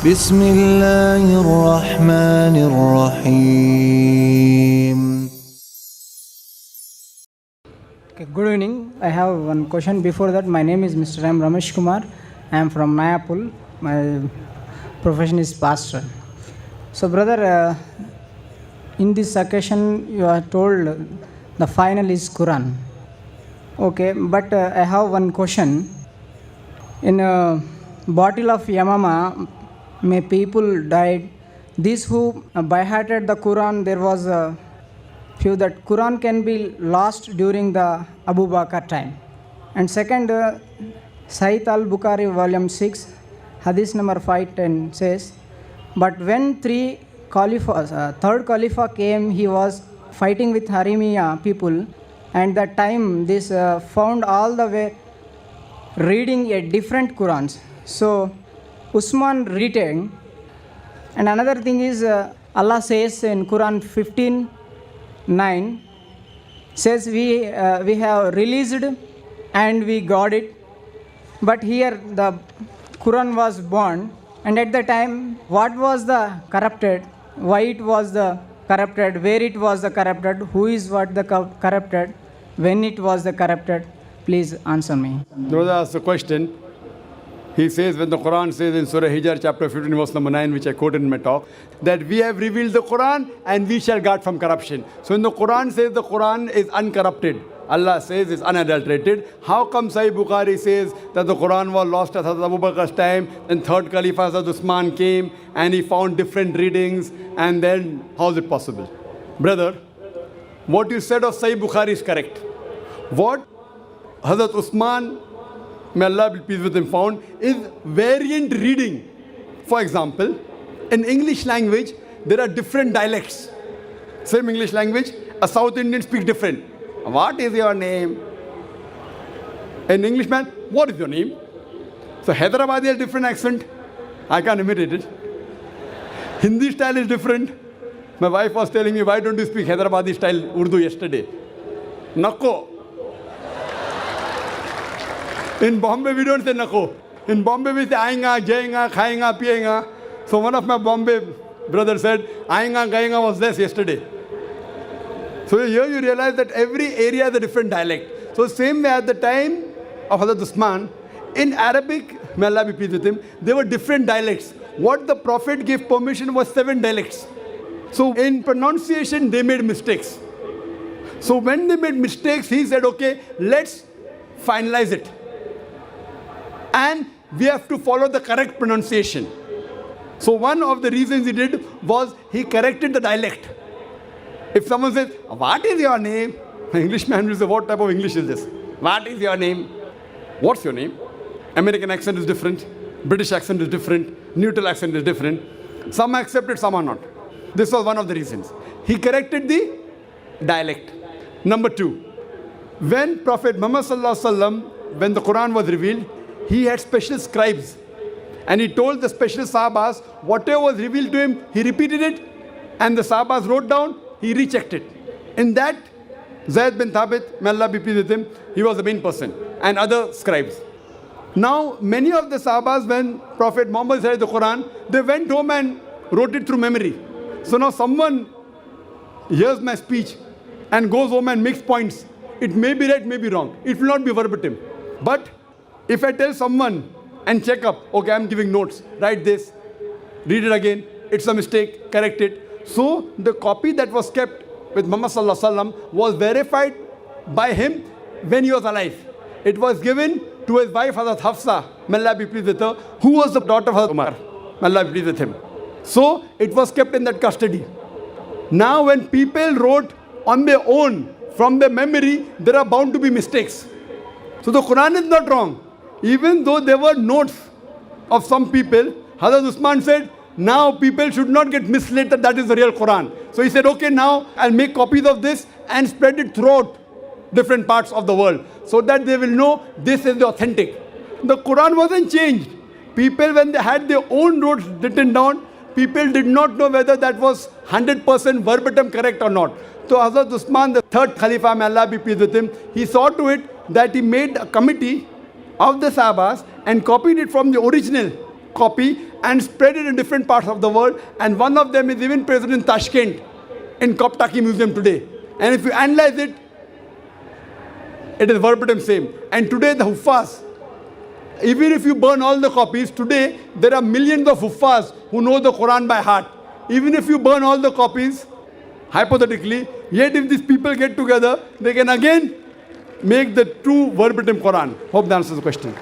بسم الله الرحمن الرحيم. Okay, good evening. I have one question before that. My name is Mr. M. Ramesh Kumar. I am from Mayapul. My profession is pastor. So, brother, in this occasion, you are told the final is Quran. Okay, but I have one question. In a bottle of Yamama, may people died. These who by-hearted the Quran, there was a few that Quran can be lost during the Abu Bakr time. And second, Sahih al-Bukhari volume 6, hadith number 510 says, but when third Caliph came, he was fighting with Harimiya people, and that time this found all the way reading a different Qurans. So Uthmaan retained. And another thing is Allah says in Quran 15:9 says we have released and we got it. But here the Quran was born, and at the time what was the corrupted, why it was the corrupted, where it was the corrupted, who is what the corrupted, when it was the corrupted? Please answer me. Brother asked a question. He says, when the Quran says in Surah Hijr chapter 15 verse number 9, which I quoted in my talk, that we have revealed the Quran and we shall guard from corruption. So when the Quran says the Quran is uncorrupted, Allah says it's unadulterated, how come Sahih Bukhari says that the Quran was lost at Hazrat Abu Bakr's time, and third Caliph Hazrat Uthmaan came and he found different readings, and then how is it possible? Brother, what you said of Sahih Bukhari is correct. What Hazrat Uthmaan, may Allah be pleased with him, found is variant reading. For example, in English language, there are different dialects. Same English language, a South Indian speaks different. What is your name? An Englishman, what is your name? So Hyderabadi has different accent. I can't imitate it. Hindi style is different. My wife was telling me, why don't you speak Hyderabadi style Urdu yesterday? Nako. In Bombay, we don't say nako. In Bombay, we say aayinga, jayinga, khayinga, piyinga. So one of my Bombay brothers said, aayinga, gayinga was less yesterday. So here you realize that every area has a different dialect. So same way at the time of Hazrat Uthman, in Arabic, may Allah be pleased with him, there were different dialects. What the Prophet gave permission was 7 dialects. So in pronunciation, they made mistakes. So when they made mistakes, he said, okay, let's finalize it. And we have to follow the correct pronunciation. So one of the reasons he did was he corrected the dialect. If someone says, what is your name? An Englishman will say, what type of English is this? What is your name? What's your name? American accent is different. British accent is different. Neutral accent is different. Some are accepted, some are not. This was one of the reasons. He corrected the dialect. Number 2, when Prophet Muhammad sallallahu alaihi wasallam, when the Quran was revealed, he had special scribes. And he told the special Sahabas, whatever was revealed to him, he repeated it. And the Sahabas wrote down, he rechecked it. In that, Zayd bin Thabit, may Allah be pleased with him, he was the main person, and other scribes. Now, many of the Sahabas, when Prophet Muhammad said the Quran, they went home and wrote it through memory. So now someone hears my speech and goes home and makes points. It may be right, may be wrong. It will not be verbatim. But if I tell someone and check up, okay, I'm giving notes, write this, read it again, it's a mistake, correct it. So the copy that was kept with Muhammad sallallahu alaihi wasallam was verified by him when he was alive. It was given to his wife Hazrat Hafsa, may Allah be pleased with her, who was the daughter of Hazrat Umar, may Allah be pleased with him. So it was kept in that custody. Now when people wrote on their own, from their memory, there are bound to be mistakes. So the Quran is not wrong. Even though there were notes of some people, Hazrat Uthman said, now people should not get misled that that is the real Quran. So he said, okay, now I'll make copies of this and spread it throughout different parts of the world so that they will know this is the authentic. The Quran wasn't changed. People, when they had their own notes written down, people did not know whether that was 100% verbatim correct or not. So Hazrat Uthman, the third Khalifa, may Allah be pleased with him, he saw to it that he made a committee of the Sahabas and copied it from the original copy and spread it in different parts of the world. And one of them is even present in Tashkent, in Koptaki Museum today. And if you analyze it, it is verbatim same. And today the Huffaz, even if you burn all the copies, today there are millions of Huffaz who know the Quran by heart. Even if you burn all the copies, hypothetically, yet if these people get together, they can again make the true verbatim Quran. Hope that answers the question.